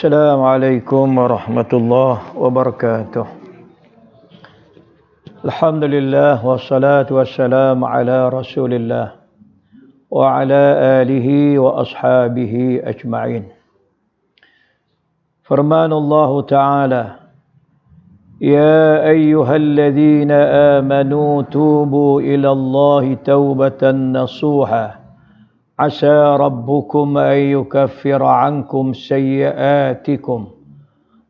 Assalamualaikum warahmatullahi wabarakatuh. Alhamdulillah wassalatu wassalamu ala Rasulillah wa ala alihi wa ashabihi ajma'in. Firman Allah Ta'ala, Ya ayyuhalladzina amanu tubu ila Allahi taubatan nasuha Asa rabbukum an yukaffira ankum sayyi'atikum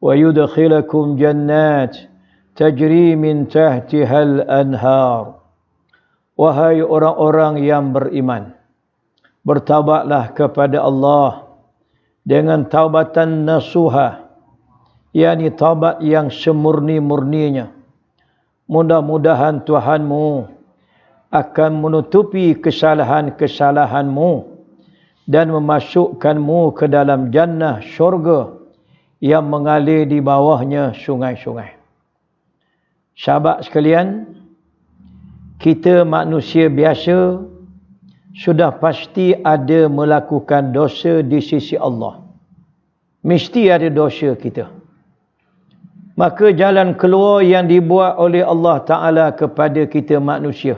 wa yudkhilakum jannat tajri min tahtihal anhar. Wahai orang-orang yang beriman, bertaubatlah kepada Allah dengan taubatan nasuha, yakni taubat yang semurni-murninya. Mudah-mudahan Tuhanmu akan menutupi kesalahan-kesalahanmu dan memasukkanmu ke dalam jannah syurga yang mengalir di bawahnya sungai-sungai. Sahabat sekalian, kita manusia biasa sudah pasti ada melakukan dosa di sisi Allah. Mesti ada dosa kita. Maka jalan keluar yang dibuat oleh Allah Ta'ala kepada kita manusia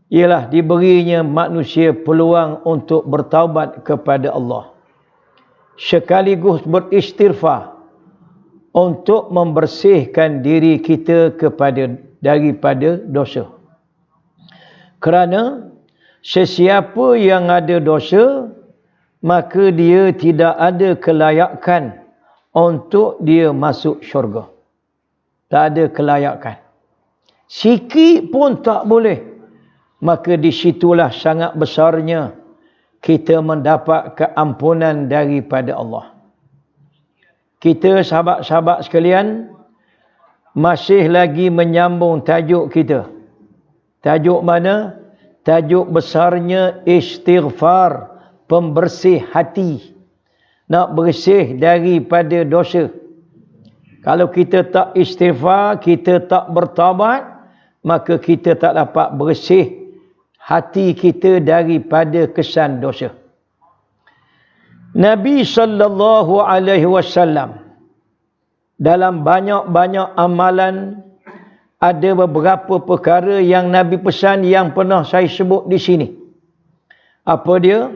ialah diberinya manusia peluang untuk bertaubat kepada Allah, sekaligus beristighfar untuk membersihkan diri kita daripada dosa. Kerana sesiapa yang ada dosa, maka dia tidak ada kelayakan untuk dia masuk syurga. Tak ada kelayakan. Sikit pun tak boleh. Maka disitulah sangat besarnya kita mendapat keampunan daripada Allah. Kita sahabat-sahabat sekalian masih lagi menyambung tajuk kita. Tajuk mana? Tajuk besarnya istighfar, pembersih hati. Nak bersih daripada dosa. Kalau kita tak istighfar, kita tak bertaubat, maka kita tak dapat bersih hati kita daripada kesan dosa. Nabi sallallahu alaihi wasallam dalam banyak-banyak amalan, ada beberapa perkara yang Nabi pesan yang pernah saya sebut di sini. Apa dia?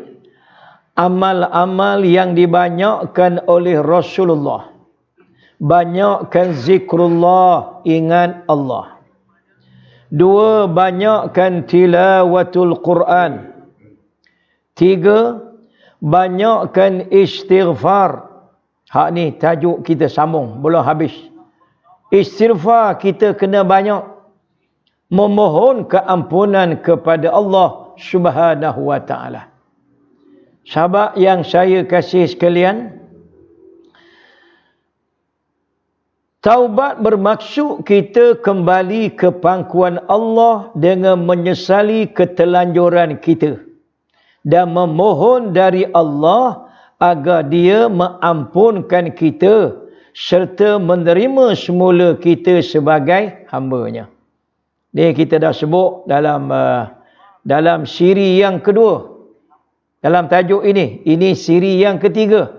Amal-amal yang dibanyakkan oleh Rasulullah. Banyakkan zikrullah, ingat Allah. 2, banyakkan tilawatul Quran. 3, banyakkan istighfar. Hak ni tajuk kita sambung, belum habis. Istighfar kita kena banyak. Memohon keampunan kepada Allah Subhanahu wa ta'ala. Sahabat yang saya kasih sekalian, taubat bermaksud kita kembali ke pangkuan Allah dengan menyesali ketelanjuran kita dan memohon dari Allah agar Dia mengampunkan kita serta menerima semula kita sebagai hamba-Nya. Ini kita dah sebut dalam siri yang kedua. Dalam tajuk ini siri yang ketiga.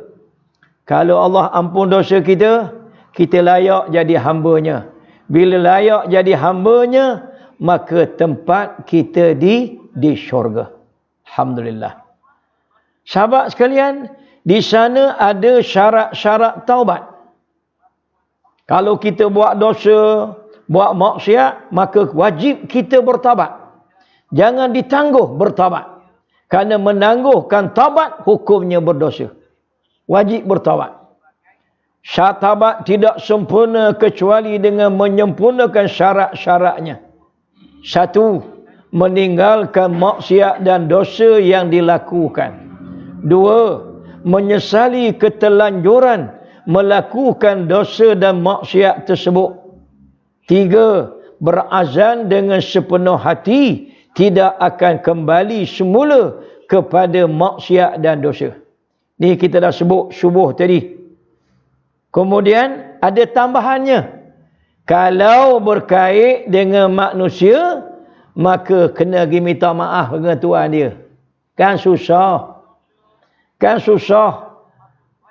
Kalau Allah ampun dosa kita, kita layak jadi hamba-Nya. Bila layak jadi hamba-Nya, maka tempat kita di syurga. Alhamdulillah. Sahabat sekalian, di sana ada syarat-syarat taubat. Kalau kita buat dosa, buat maksiat, maka wajib kita bertaubat. Jangan ditangguh bertaubat. Kerana menangguhkan taubat, hukumnya berdosa. Wajib bertaubat. Syarat taubat tidak sempurna kecuali dengan menyempurnakan syarat-syaratnya. 1, meninggalkan maksiat dan dosa yang dilakukan. 2, menyesali ketelanjuran melakukan dosa dan maksiat tersebut. 3, berazam dengan sepenuh hati tidak akan kembali semula kepada maksiat dan dosa. Ni kita dah sebut subuh tadi. Kemudian ada tambahannya. Kalau berkait dengan manusia, maka kena pergi minta maaf dengan Tuhan dia. Kan susah.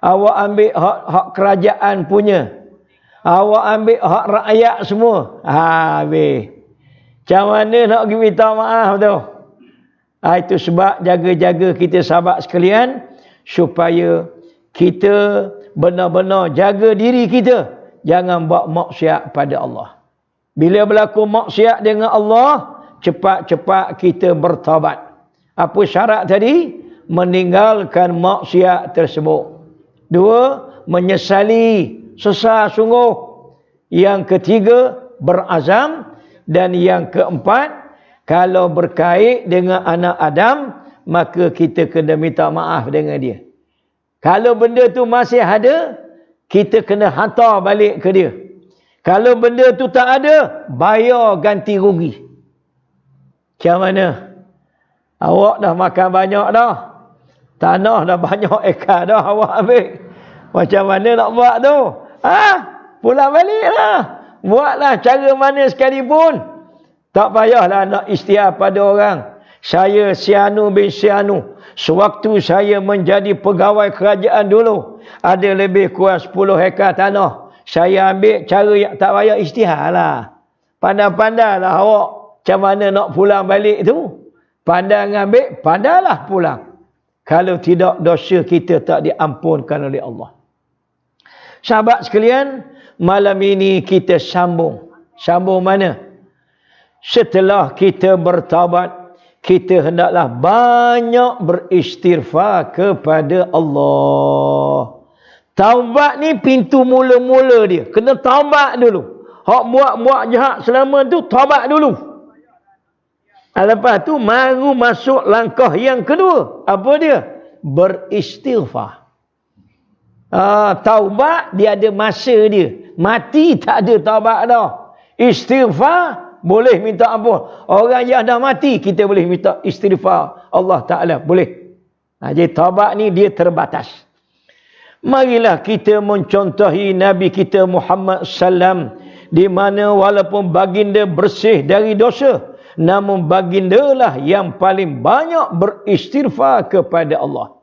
Awak ambil hak kerajaan punya. Awak ambil hak rakyat semua. Habis. Macam mana nak pergi minta maaf tu? Itu sebab jaga-jaga kita sahabat sekalian. Supaya kita benar-benar jaga diri kita. Jangan buat maksiat pada Allah. Bila berlaku maksiat dengan Allah, cepat-cepat kita bertaubat. Apa syarat tadi? Meninggalkan maksiat tersebut. 2, menyesali, sesal sungguh. Yang ketiga, berazam. Dan yang keempat, kalau berkait dengan anak Adam, maka kita kena minta maaf dengan dia. Kalau benda tu masih ada, kita kena hantar balik ke dia. Kalau benda tu tak ada, bayar ganti rugi. Macam mana? Awak dah makan banyak dah. Tanah dah banyak ekar dah awak ambil. Macam mana nak buat tu? Pulang balik lah. Buatlah cara mana sekalipun. Tak payahlah nak istiar pada orang. Saya Sianu bin Sianu. Sewaktu saya menjadi pegawai kerajaan dulu, ada lebih kurang 10 hektar tanah. Saya ambil cara yang tak payah istiar lah. Pandai-pandai lah awak. Macam mana nak pulang balik tu? Pandai ambil, pandailah pulang. Kalau tidak, dosa kita tak diampunkan oleh Allah. Sahabat sekalian, malam ini kita sambung. Sambung mana? Setelah kita bertaubat, kita hendaklah banyak beristighfar kepada Allah. Taubat ni pintu mula-mula dia. Kena taubat dulu. Hak buat-buat jahat selama tu, taubat dulu. Lepas tu, baru masuk langkah yang kedua. Apa dia? Beristighfar. Taubat, dia ada masa dia. Mati tak ada taubat dah. Istighfar, boleh minta ampun. Orang yang dah mati, kita boleh minta istighfar Allah Ta'ala. Boleh. Jadi taubat ni dia terbatas. Marilah kita mencontohi Nabi kita Muhammad SAW. Di mana walaupun baginda bersih dari dosa, namun baginda lah yang paling banyak beristighfar kepada Allah.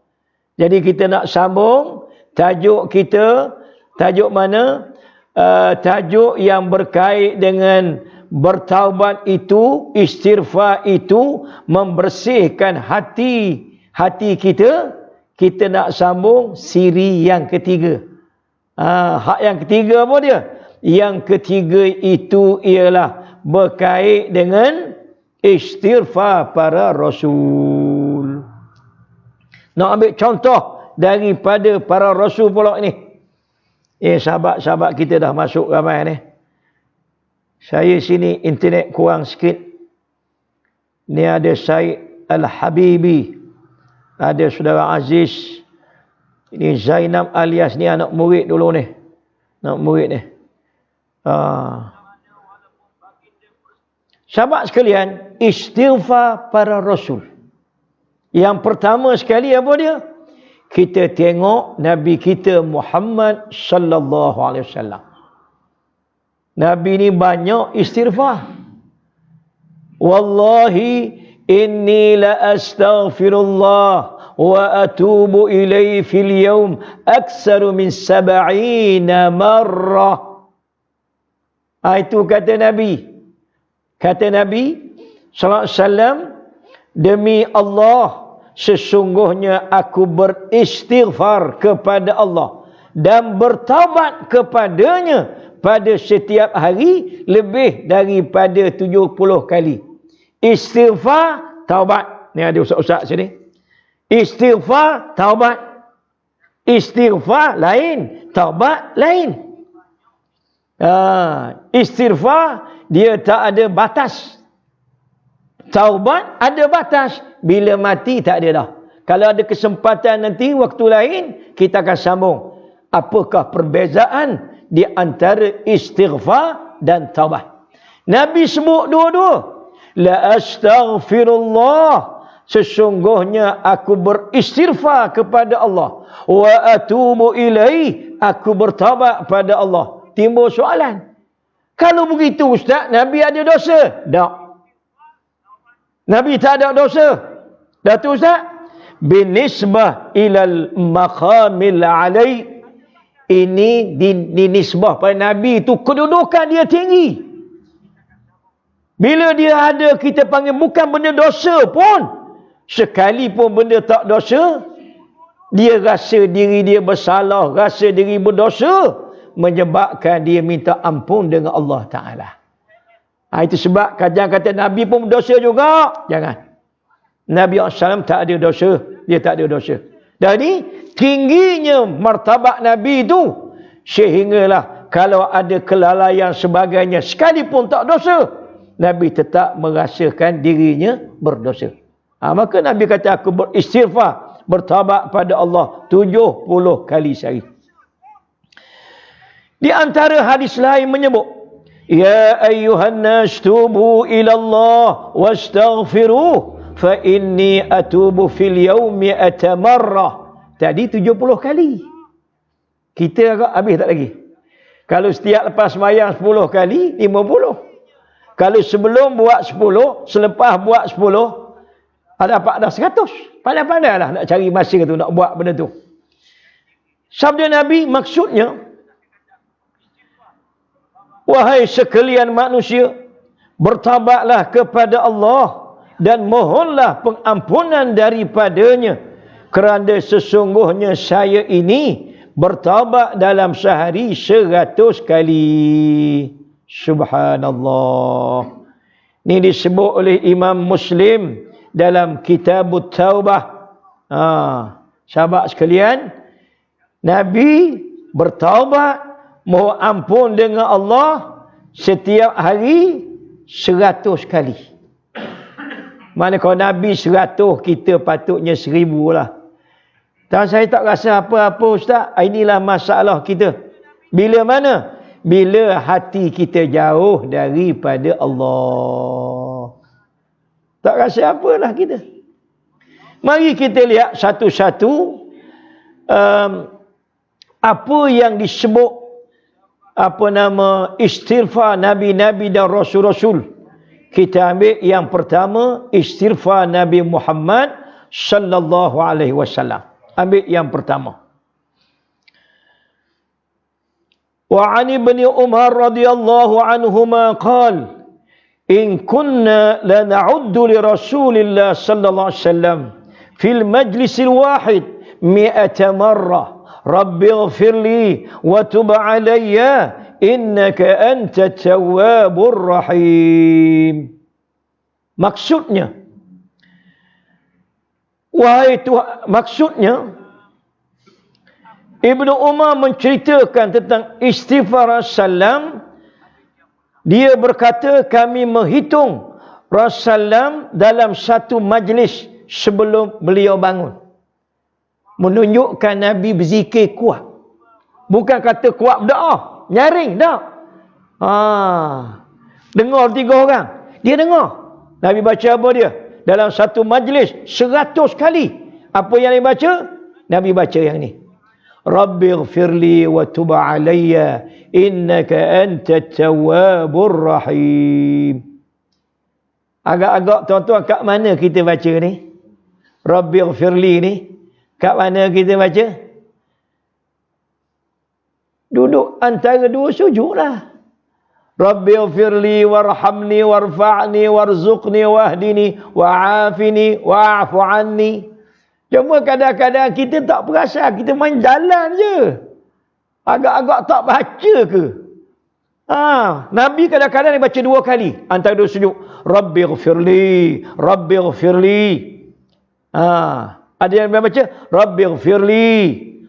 Jadi kita nak sambung tajuk kita. Tajuk mana? Tajuk yang berkait dengan bertaubat itu, istighfar itu, membersihkan hati kita. Kita nak sambung siri yang ketiga. Hak yang ketiga apa dia? Yang ketiga itu ialah berkait dengan istighfar para Rasul. Nak ambil contoh daripada para Rasul pula ni. Sahabat-sahabat kita dah masuk ramai ni. Saya sini internet kurang sikit. Ni ada Syed Al-Habibi. Ada saudara Aziz. Ini Zainab alias ni anak murid dulu ni. Anak murid ni. Sahabat sekalian, istighfar para Rasul. Yang pertama sekali apa dia? Kita tengok Nabi kita Muhammad sallallahu alaihi wasallam. Nabi ni banyak istighfar. Wallahi inni la astaghfirullah wa atubu ilaihi fil yawm aktsaru min 70 marrah. Itu kata Nabi. Kata Nabi sallallahu alaihi wasallam, demi Allah, sesungguhnya aku beristighfar kepada Allah dan bertaubat kepadanya pada setiap hari lebih daripada 70 kali. Istighfar, taubat. Ni ada ustaz-ustaz sini. Istighfar, taubat. Istighfar lain, taubat lain. Istighfar dia tak ada batas. Taubat ada batas. Bila mati tak ada dah. Kalau ada kesempatan nanti waktu lain kita akan sambung. Apakah perbezaan di antara istighfar dan taubat? Nabi sebut dua-dua. La astaghfirullah, sesungguhnya aku beristighfar kepada Allah. Wa atubu ilaih, aku bertaubat pada Allah. Timbul soalan. Kalau begitu ustaz, Nabi ada dosa? Tak. Nabi tak ada dosa. Dah tu ustaz? binisbah ilal maqamil alai. Ini dinisbah pada Nabi itu kedudukan dia tinggi. Bila dia ada, kita panggil bukan benda dosa pun. Sekalipun benda tak dosa, dia rasa diri dia bersalah, rasa diri berdosa, menyebabkan dia minta ampun dengan Allah Ta'ala. Itu sebab kajian kata Nabi pun berdosa juga. Jangan. Nabi SAW tak ada dosa. Dia tak ada dosa. Jadi, tingginya martabat Nabi itu, sehinggalah kalau ada kelalaian sebagainya, sekalipun tak dosa, Nabi tetap merasakan dirinya berdosa. Maka Nabi kata, aku beristighfar, bertaubat pada Allah 70 kali sehari. Di antara hadis lain menyebut, ya ayyuhan nas tubu ila Allah wastaghfiruh fa inni atubu fil yaumi atamarrah. Tadi 70 kali. Kita agak habis tak lagi? Kalau setiap lepas sembahyang 10 kali, 50. Kalau sebelum buat 10, selepas buat 10, dapat dah 100. Pandai-pandailah nak cari masa tu, nak buat benda tu. Sabda Nabi maksudnya, wahai sekalian manusia, bertaubatlah kepada Allah dan mohonlah pengampunan daripadanya, kerana sesungguhnya saya ini bertaubat dalam sehari 100 kali. Subhanallah. Ini disebut oleh Imam Muslim dalam Kitabut Taubah. Sahabat sekalian, Nabi bertaubat, mohon ampun dengan Allah setiap hari 100 kali. Mana kalau Nabi 100, kita patutnya 1000 lah. Dan saya tak rasa apa-apa, Ustaz. Inilah masalah kita. Bila mana? Bila hati kita jauh daripada Allah. Tak rasa apalah kita. Mari kita lihat satu-satu apa yang disebut istighfar Nabi-Nabi dan Rasul-Rasul. Kita ambil yang pertama, istighfar Nabi Muhammad sallallahu alaihi wasallam. Ambil yang pertama. Wa 'an ibni Umar radhiyallahu anhuma qala in kunna la na'uddu li Rasulillah sallallahu alaihi wasallam fil majlisil wahid 100 marrah rabbi ighfirli wa tub 'alayya innaka antat tawwabur rahim. Maksudnya, maksudnya Ibnu Umar menceritakan tentang istighfar Rasulullah. Dia berkata, kami menghitung Rasulullah dalam satu majlis sebelum beliau bangun. Menunjukkan Nabi berzikir kuat. Bukan kata kuat berdoa, nyaring tak. Dengar 3 orang, dia dengar. Nabi baca apa dia? Dalam satu majlis 100 kali. Apa yang Nabi baca? Nabi baca yang ni. Rabbighfirli wa tub 'alayya innaka antat tawwabur rahim. Agak-agak tuan-tuan, kat mana kita baca ni? Rabbighfirli ni kat mana kita baca? Duduk antara 2 sujud lah. Rabbighfirli warhamni warfa'ni warzuqni wahdini wa'afini wa'fu anni. Cuma kadang-kadang kita tak perasan, kita main jalan je. Agak-agak tak baca ke? Nabi kadang-kadang dia baca 2 kali antara 2 sujud. Rabbighfirli, Rabbighfirli. Ada yang baca Rabbighfirli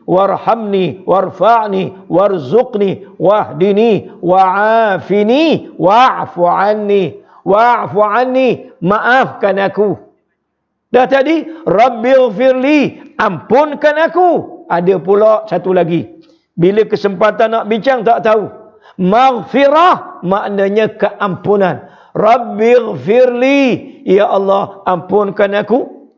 warhamni warfa'ni warzuqni wahdini wa'afini wa'fu anni. Wa'fu anni, maafkan aku. Dah tadi, Rabbighfirli, ampunkan aku. Ada pula satu lagi. Bila kesempatan nak bincang, tak tahu. Maghfirah, maknanya keampunan. Rabbighfirli, ya Allah, ampunkan aku.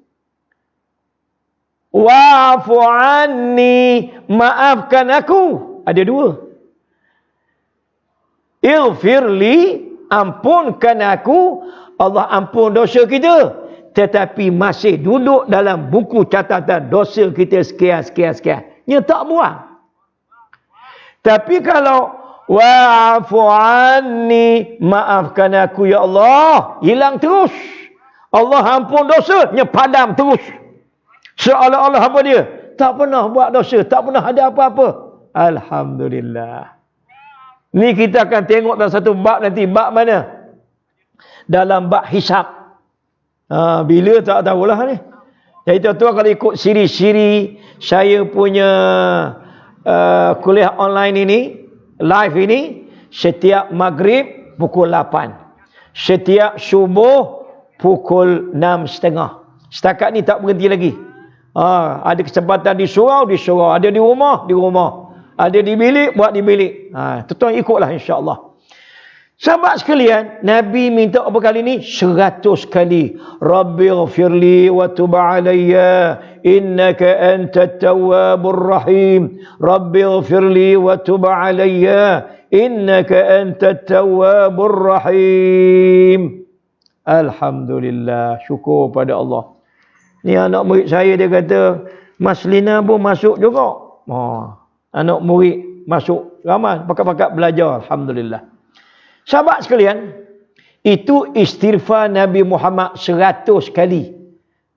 Wa'fu anni, maafkan aku. Ada 2. Ighfirli, ampunkan aku. Allah ampun dosa kita. tetapi masih duduk dalam buku catatan dosa kita sekian. Nya tak buang. Tapi kalau wa'fu anni, maafkan aku ya Allah, hilang terus. Allah ampun dosa, nya padam terus. Seolah-olah apa dia? Tak pernah buat dosa, tak pernah ada apa-apa. Alhamdulillah. Ni kita akan tengok dalam satu bab nanti. Bab mana? Dalam bab hisab. Bila tak tahulah ni. Jadi tuan-tuan kalau ikut siri-siri saya punya kuliah online ini, live ini, setiap maghrib pukul 8. Setiap subuh pukul 6.30. Setakat ni tak berhenti lagi. Ada kesempatan di surau, ada di rumah, ada di bilik, buat di bilik. Tuan-tuan ikutlah insya-Allah. Sahabat sekalian, Nabi minta apa kali ni? 100 kali. Rabbighfirli wa tub alayya innaka antat tawwabur rahim. Rabbighfirli wa tub alayya innaka antat tawwabur rahim. Alhamdulillah, syukur pada Allah. Ni anak murid saya dia kata, Mas Lina pun masuk juga. Anak murid masuk ramai, pakat-pakat belajar. Alhamdulillah. Sahabat sekalian, itu istighfar Nabi Muhammad 100 kali.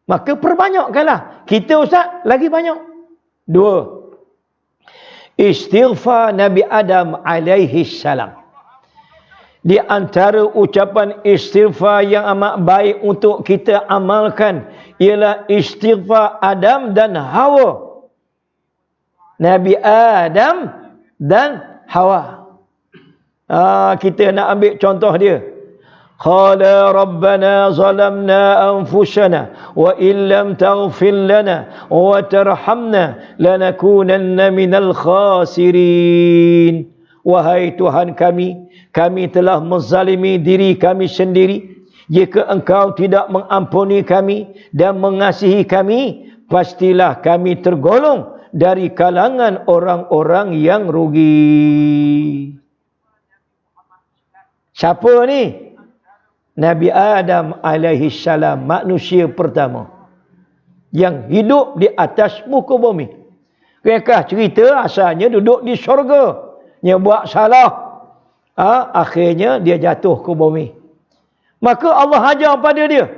Maka perbanyakkanlah. Kita ustaz lagi banyak. 2. Istighfar Nabi Adam alaihi salam. Di antara ucapan istighfar yang amat baik untuk kita amalkan ialah istighfar Adam dan Hawa. Nabi Adam dan Hawa. Kita nak ambil contoh dia. Qala rabbana zalamna anfusana wa illam taghfir lana wa tarhamna lanakunanna minal khasirin. Wahai Tuhan kami telah menzalimi diri kami sendiri. Jika engkau tidak mengampuni kami dan mengasihi kami, pastilah kami tergolong dari kalangan orang-orang yang rugi. Siapa ni? Nabi Adam alaihi salam, manusia pertama yang hidup di atas muka bumi. Mereka cerita asalnya duduk di syurga. Dia buat salah. Akhirnya dia jatuh ke bumi. Maka Allah ajar pada dia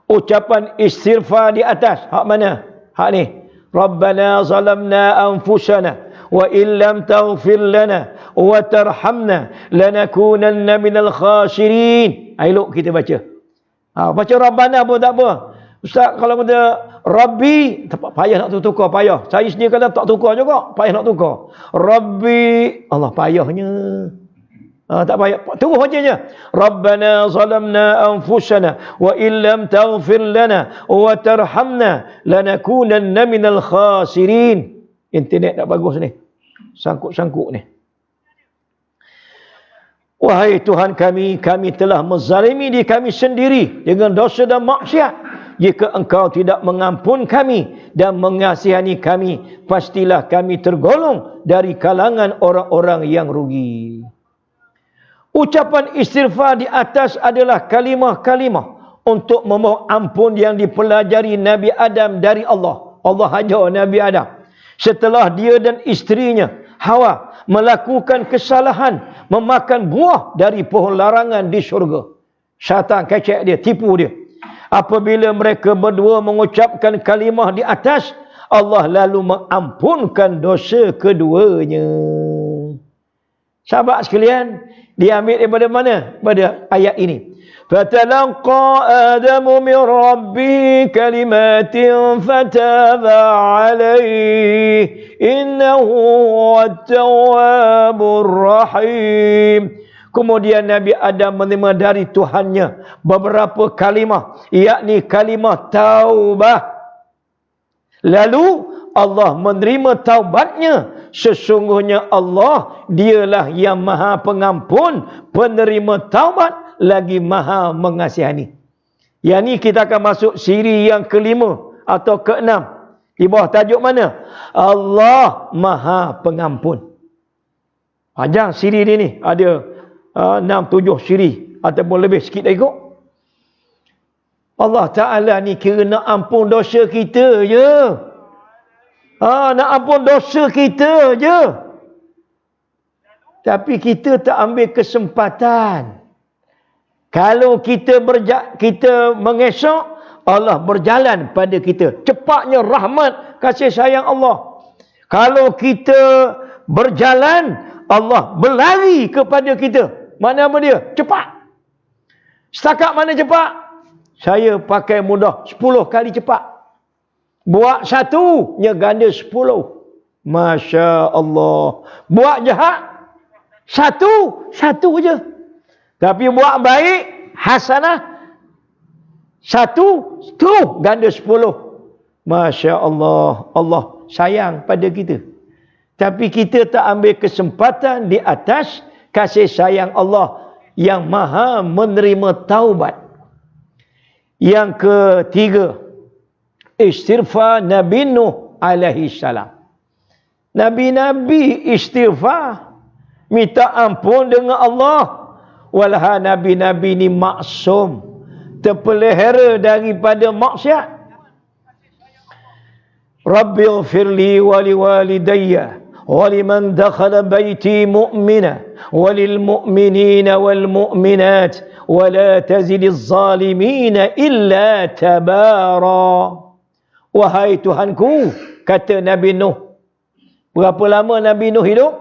ucapan istighfar di atas. Hak mana? Hak ni. Rabbana zalamna anfusana wa illam taghfir lana wa tarhamna lanakunanna minal khasirin. Elok kita baca. Baca Rabbana pun tak apa. Ustaz kalau kata Rabbi, payah nak tukar, payah. Saya sendiri kata tak tukar juga, payah nak tukar. Rabbi, Allah payahnya. Tak payah. Terus bacanya. Rabbana zalamna anfusana wa illam taghfir lana wa tarhamna lanakunanna minal khasirin. Internet tak bagus ni. Sangkuk-sangkuk ni. Wahai Tuhan kami telah menzalimi diri kami sendiri dengan dosa dan maksiat. Jika engkau tidak mengampun kami dan mengasihani kami, pastilah kami tergolong dari kalangan orang-orang yang rugi. Ucapan istighfar di atas adalah kalimah-kalimah untuk memohon ampun yang dipelajari Nabi Adam dari Allah. Allah ajar Nabi Adam. Setelah dia dan isterinya Hawa melakukan kesalahan, memakan buah dari pohon larangan di syurga. Syaitan kecek dia, tipu dia. Apabila mereka berdua mengucapkan kalimah di atas, Allah lalu mengampunkan dosa keduanya. Sahabat sekalian, diambil daripada mana? Pada ayat ini. فَتَلَقَّى آدَمُ مِنْ رَبِّهِ كَلِمَاتٍ فَتَابَ عَلَيْهِ إِنَّهُ هُوَ التَّوَّابُ الرَّحِيمُ. Kemudian Nabi Adam menerima dari Tuhannya beberapa kalimah, yakni kalimah taubah. Lalu Allah menerima taubatnya. Sesungguhnya Allah dialah yang maha pengampun, penerima taubat, lagi maha mengasihani. Yang ni kita akan masuk siri yang kelima atau keenam. Di bawah tajuk mana? Allah maha pengampun. Panjang siri ni ada 6-7 siri ataupun lebih sikit dah ikut. Allah Ta'ala ni kira nak ampun dosa kita je. Nak ampun dosa kita je. Tapi kita tak ambil kesempatan. Kalau kita mengesok, Allah berjalan pada kita. Cepatnya rahmat kasih sayang Allah. Kalau kita berjalan, Allah berlari kepada kita. Mana apa dia? Cepat. Setakat mana cepat? Saya pakai mudah 10 kali cepat. Buat satu, nya ganda 10. Masya Allah. Buat jahat, satu je. Tapi buat baik, hasanah, satu, terus ganda 10. Masya Allah. Allah sayang pada kita. Tapi kita tak ambil kesempatan di atas kasih sayang Allah yang maha menerima taubat. Yang ketiga, istighfar Nabi Nuh alaihi salam. Nabi-nabi istighfar, minta ampun dengan Allah. Walha nabi-nabi ni maksum, terpelihara daripada maksiat. Rabbighfirli wa liwalidayya wa liman dakhala baiti mu'mina wa lil mu'minina wal mu'minat wa la tazidiz zalimina illa tabara. Wahai Tuhanku, kata Nabi Nuh. Berapa lama Nabi Nuh hidup?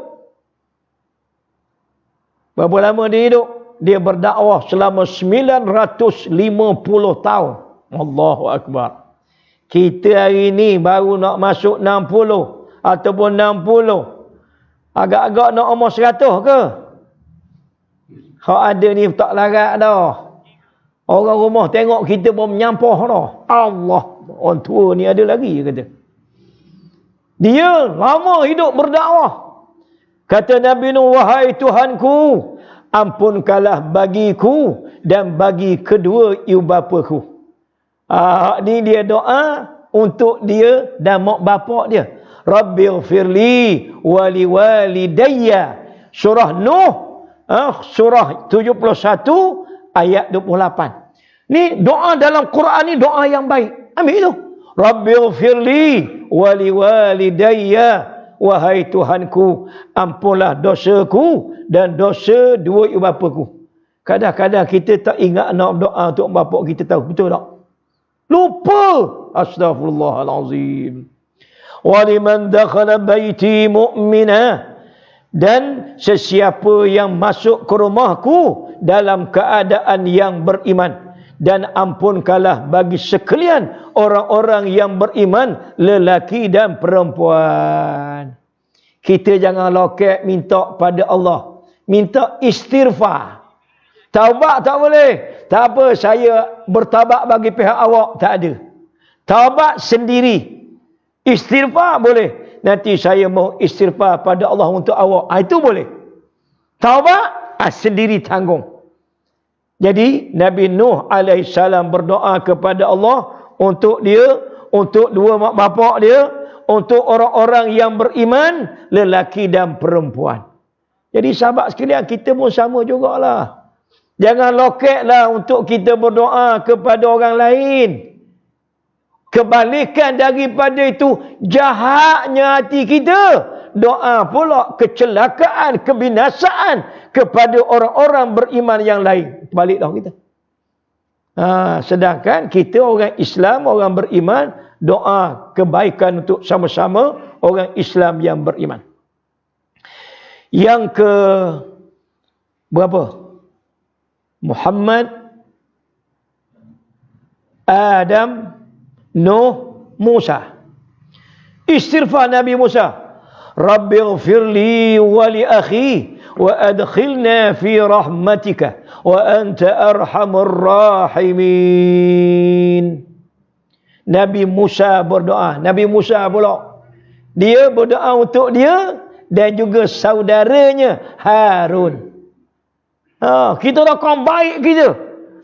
Berapa lama dia hidup? Dia berdakwah selama 950 tahun. Allahu Akbar. Kita hari ni baru nak masuk 60 ataupun 60. Agak-agak nak umur 100 ke? Kalau ada ni tak larat dah. Orang rumah tengok kita pun menyampah dah. Allah, orang tua ni ada lagi, kata. Dia lama hidup berdakwah. Kata Nabi Nuh, wahai Tuhanku, ampunkanlah bagiku dan bagi kedua ibu bapaku. Ni dia doa untuk dia dan mak bapak dia. Rabbighfirli wa liwalidayya. Surah Nuh, surah 71 ayat 28. Ni doa dalam Quran ni doa yang baik. Ambil tu. Rabbighfirli wa liwalidayya. Wahai Tuhanku, ampunlah dosaku dan dosa dua ibu bapaku. Kadang-kadang kita tak ingat nak berdoa untuk bapak kita, tahu betul tak? Lupa. Astaghfirullahalazim. Wa liman dakhala baiti mu'mina. Dan sesiapa yang masuk ke rumahku dalam keadaan yang beriman. Dan ampunkanlah bagi sekalian orang-orang yang beriman, lelaki dan perempuan. Kita jangan lokek minta pada Allah. Minta istighfar. Taubat tak boleh. Tak apa, saya bertaubat bagi pihak awak. Tak ada. Taubat sendiri. Istighfar boleh. Nanti saya mau istighfar pada Allah untuk awak. Itu boleh. Taubat sendiri tanggung. Jadi Nabi Nuh alaihissalam berdoa kepada Allah untuk dia, untuk dua mak bapak dia, untuk orang-orang yang beriman, lelaki dan perempuan. Jadi sahabat sekalian, kita pun sama jugalah. Jangan lokeklah untuk kita berdoa kepada orang lain. Kebalikan daripada itu, jahatnya hati kita. Doa pula kecelakaan, kebinasaan kepada orang-orang beriman yang lain. Baliklah kita. Sedangkan kita orang Islam, orang beriman, doa kebaikan untuk sama-sama orang Islam yang beriman. Yang ke berapa? Muhammad, Adam, Nuh, Musa. Istighfar Nabi Musa. Rabbighfirli wa li akhi wa adkhilna fi rahmatika wa anta arhamur rahimin. Nabi Musa berdoa. Nabi Musa pula, dia berdoa untuk dia dan juga saudaranya Harun. Kita dah kaum baik kita.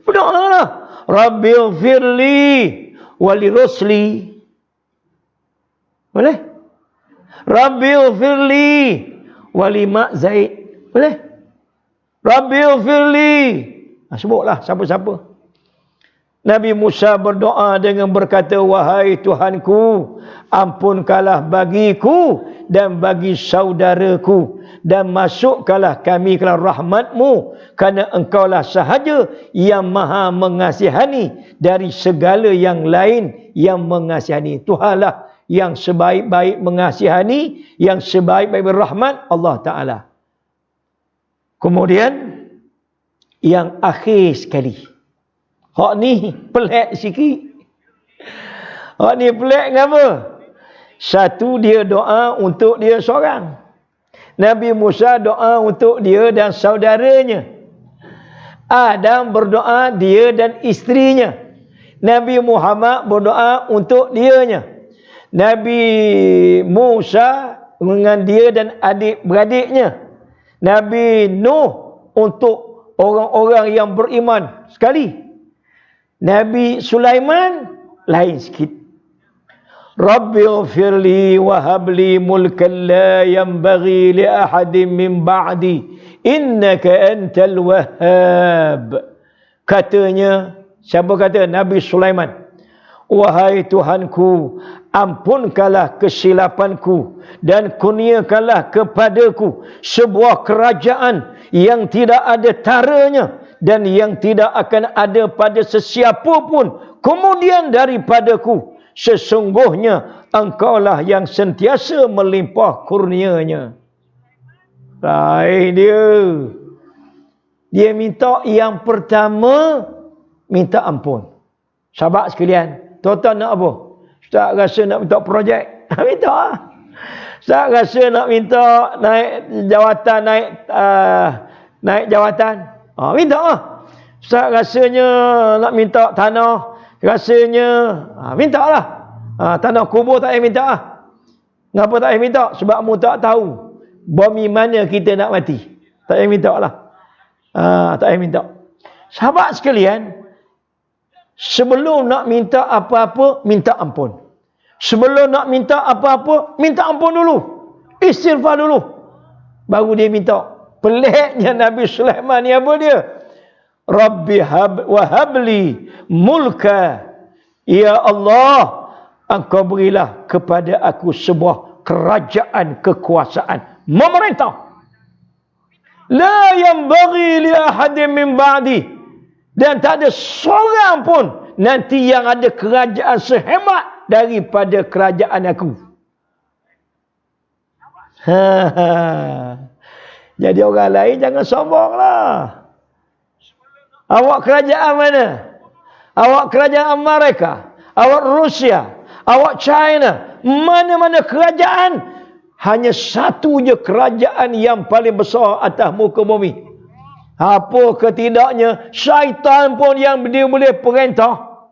Berdoalah. Rabbighfirli wa li rusli. Boleh? Rabbighfirli wa li mak Zaid. Boleh? Rabbighfirli. Sebutlah siapa-siapa. Nabi Musa berdoa dengan berkata, wahai Tuhanku, ampunkanlah bagiku dan bagi saudaraku, dan masukkanlah kami ke dalam rahmatmu, kerana engkaulah sahaja yang maha mengasihani dari segala yang lain yang mengasihani. Tuhanlah yang sebaik-baik mengasihani, yang sebaik-baik berrahmat, Allah Ta'ala. Kemudian yang akhir sekali, hak ni pelik sikit. Hak ni pelik kenapa? Satu, dia doa untuk dia seorang. Nabi Musa doa untuk dia dan saudaranya. Adam berdoa dia dan isterinya. Nabi Muhammad berdoa untuk dianya. Nabi Musa dengan dia dan adik-beradiknya. Nabi Nuh untuk orang-orang yang beriman sekali. Nabi Sulaiman lain sikit. Rabbi ghfirli wa habli mulkan la yanbaghi li ahadin min ba'di innaka antal wahhab. Katanya, siapa kata? Nabi Sulaiman. Wahai Tuhanku, ampunkanlah kesilapanku dan kurniakanlah kepadaku sebuah kerajaan yang tidak ada taranya dan yang tidak akan ada pada sesiapa pun kemudian daripadaku. Sesungguhnya engkaulah yang sentiasa melimpah kurnianya. Baik dia. Dia minta yang pertama, minta ampun. Sahabat sekalian, tuan-tuan nak apa? Ustaz rasa nak minta projek. Minta lah. Ustaz rasa nak minta naik jawatan, naik jawatan. Minta lah. Ustaz rasanya nak minta tanah. Rasanya minta lah. Tanah kubur tak payah minta lah. Kenapa tak payah minta? Sebab mu tak tahu bumi mana kita nak mati. Tak payah minta lah. Tak payah minta. Sahabat sekalian, sebelum nak minta apa-apa, minta ampun. Sebelum nak minta apa-apa, minta ampun dulu. Istighfar dulu. Baru dia minta. Peliknya Nabi Sulaiman ni apa dia? Rabbi wahabli mulka. Ya Allah, engkau berilah kepada aku sebuah kerajaan, kekuasaan, memerintah. La yanbaghi li ahadin min ba'di. Dan tak ada seorang pun nanti yang ada kerajaan sehebat daripada kerajaan aku. Jadi orang lain jangan sombonglah. Awak kerajaan mana? Awak kerajaan Amerika, awak Rusia, awak China, mana-mana kerajaan, hanya satu je kerajaan yang paling besar atas muka bumi. Apa ketidaknya, syaitan pun yang dia boleh perintah.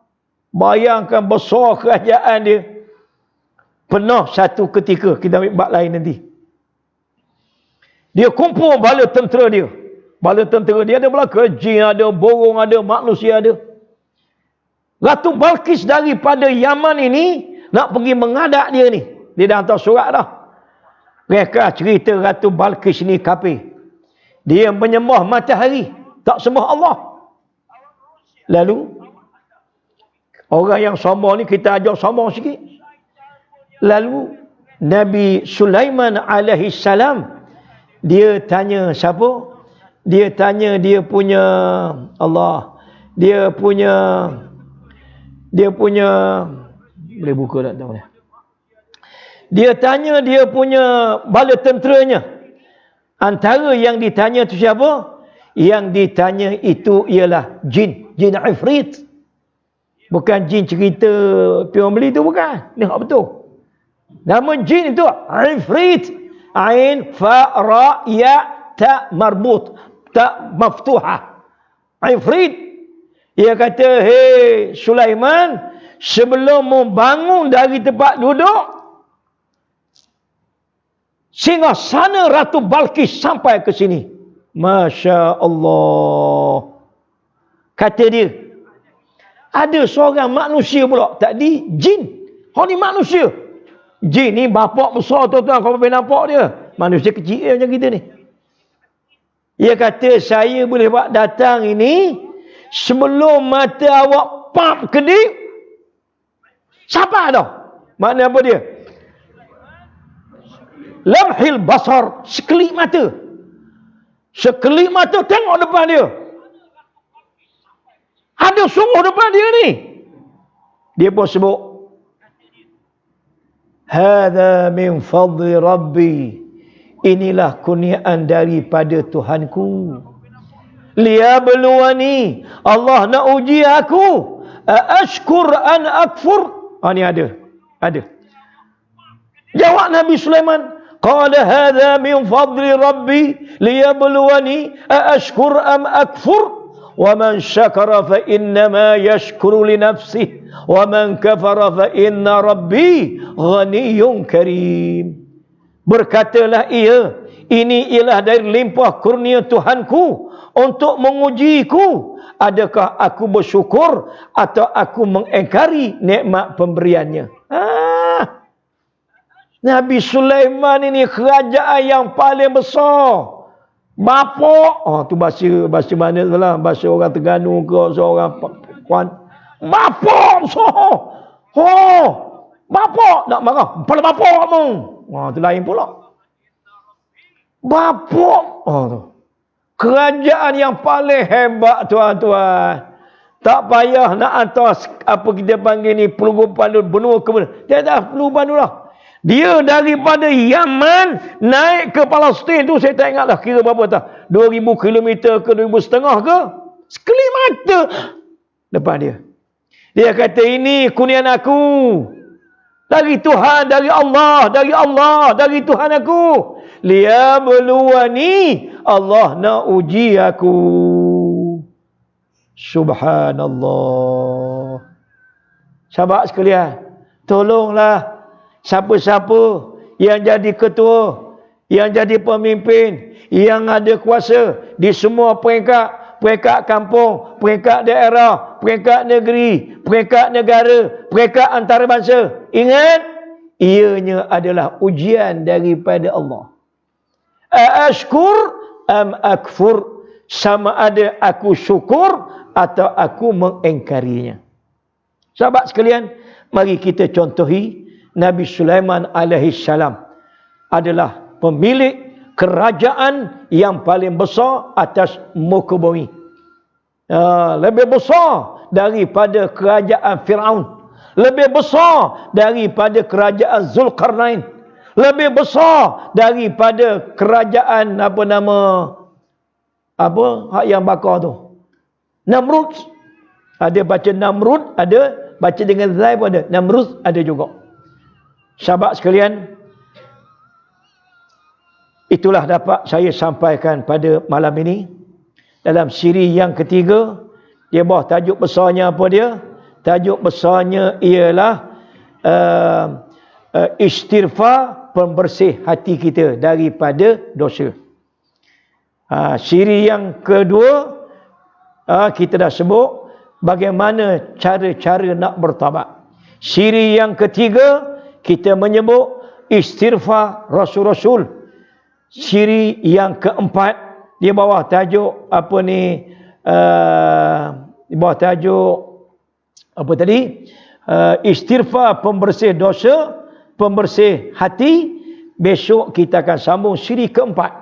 Bayangkan besar kerajaan dia. Pernah satu ketika, kita ambil bab lain nanti, dia kumpul bala tentera dia. Bala tentera dia ada belaka jin, ada burung, ada manusia, ada. Ratu Balkis daripada Yaman ini nak pergi mengadak dia ni. Dia dah hantar surat dah. Mereka cerita Ratu Balkis ni kafir. Dia menyembah matahari, tak sembah Allah. Lalu orang yang sombong ni kita ajar sombong sikit. Lalu Nabi Sulaiman alaihi salam, dia tanya siapa? Dia tanya dia punya Allah. Dia punya boleh buka tak tahu. Dia tanya dia punya bala tenteranya. Antara yang ditanya itu siapa? Yang ditanya itu ialah jin. Jin Ifrit. Bukan jin cerita pion beli tu, bukan. Ni hak betul. Nama jin itu Ifrit. Ain, fa, ra, ya, ta marbut. Ta maftuhah. Ifrit. Ia kata, hei Sulaiman, sebelum membangun dari tempat duduk, singgasana Ratu Balkis sampai ke sini. Masya Allah. Kata dia, ada seorang manusia pula. Tadi jin. Orang ni manusia. Jin ni bapak besar tuan-tuan. Kau boleh nampak dia. Manusia kecil macam kita ni. Ia kata, saya boleh buat datang ini sebelum mata awak pap kedip. Siapa dah? Makna apa dia? Lamhil basar, sekelip mata. Sekelip mata tengok depan dia. Ada sungguh depan dia ni. Dia pun sebut, hadza min fadli rabbi. Inilah kurniaan daripada Tuhanku. Liyabluwani. Allah nak uji aku. Ashkur an akfur. Ni ada. Jawab Nabi Sulaiman. Qala hadza min fadli rabbi liyabluwani ashkur am akfur. Wa man syakara fa innama yashkuru li nafsihi wa man kafara fa inna rabbi ghaniyyun karim. Berkatalah ia, ini ialah dari limpah kurnia Tuhanku untuk mengujiku. Adakah aku bersyukur atau aku mengingkari nikmat pemberiannya? Nabi Sulaiman ini kerajaan yang paling besar. Bapak, tu bahasa mana tu lah, bahasa orang Terengganu ke, seorang Puan. Bapak besar. Bapak nak marah, kepala bapak mu. Tu lain pula. Bapak, tu. Kerajaan yang paling hebat tuan-tuan. Tak payah nak hantar apa kita panggil ni peluru pandu benua ke mana. Tidak perlu pandu lah. Dia daripada Yaman naik ke Palestin tu, saya tak ingat dah kira berapa tah. 2000 km ke 2500 ke? Sekelip mata depan dia. Dia kata, ini kurniaan aku. Dari Tuhan, dari Allah, dari Tuhan aku. Liyabluwani. Allah nak uji aku. Subhanallah. Sahabat sekalian, tolonglah siapa-siapa yang jadi ketua, yang jadi pemimpin, yang ada kuasa di semua peringkat, peringkat kampung, peringkat daerah, peringkat negeri, peringkat negara, peringkat antarabangsa. Ingat, ianya adalah ujian daripada Allah. Ashkur am akfur, sama ada aku syukur atau aku mengingkarinya. Sahabat sekalian, mari kita contohi Nabi Sulaiman alaihissalam adalah pemilik kerajaan yang paling besar atas muka bumi. Lebih besar daripada kerajaan Fir'aun. Lebih besar daripada kerajaan Zulkarnain. Lebih besar daripada kerajaan hak yang bakar tu. Namrud. Ada baca Namrud, ada baca dengan Zai pun ada. Namrud ada juga. Sahabat sekalian, itulah dapat saya sampaikan pada malam ini. Dalam siri yang ketiga, dia bawah tajuk besarnya apa dia? Tajuk besarnya ialah istighfar, pembersih hati kita daripada dosa. Siri yang kedua, kita dah sebut bagaimana cara-cara nak bertaubat. Siri yang ketiga, kita menyebut istighfar Rasul-Rasul. Siri yang keempat, di bawah tajuk apa ni? Di bawah tajuk apa tadi? Istighfar, pembersih dosa, pembersih hati. Besok kita akan sambung siri keempat.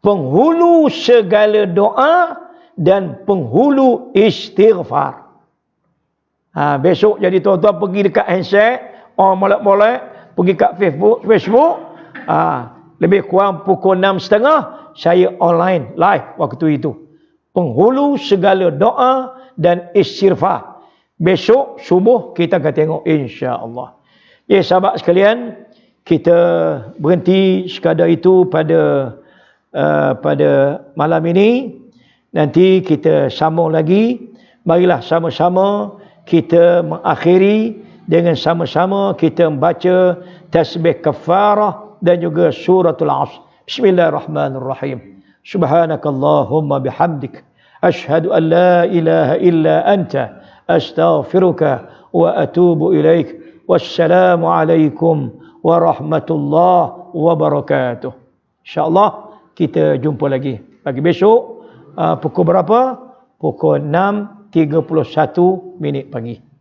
Penghulu segala doa dan penghulu istighfar. Besok jadi tuan-tuan pergi dekat handset, molek-molek, pergi kat Facebook. Lebih kurang pukul 6.30 saya online live waktu itu. Penghulu segala doa dan istighfar. Besok subuh kita akan tengok insya-Allah. Ya sahabat sekalian, kita berhenti sekadar itu pada malam ini. Nanti kita sambung lagi. Marilah sama-sama kita mengakhiri dengan sama-sama kita membaca tasbih kafarah dan juga suratul Asr. Bismillahirrahmanirrahim. Subhanakallahumma bihamdik asyhadu an la ilaha illa anta astaghfiruka wa atubu ilaik. Wassalamu alaikum warahmatullahi wabarakatuh. InsyaAllah kita jumpa lagi. Pagi besok pukul berapa? Pukul 6.30 31 minit pagi.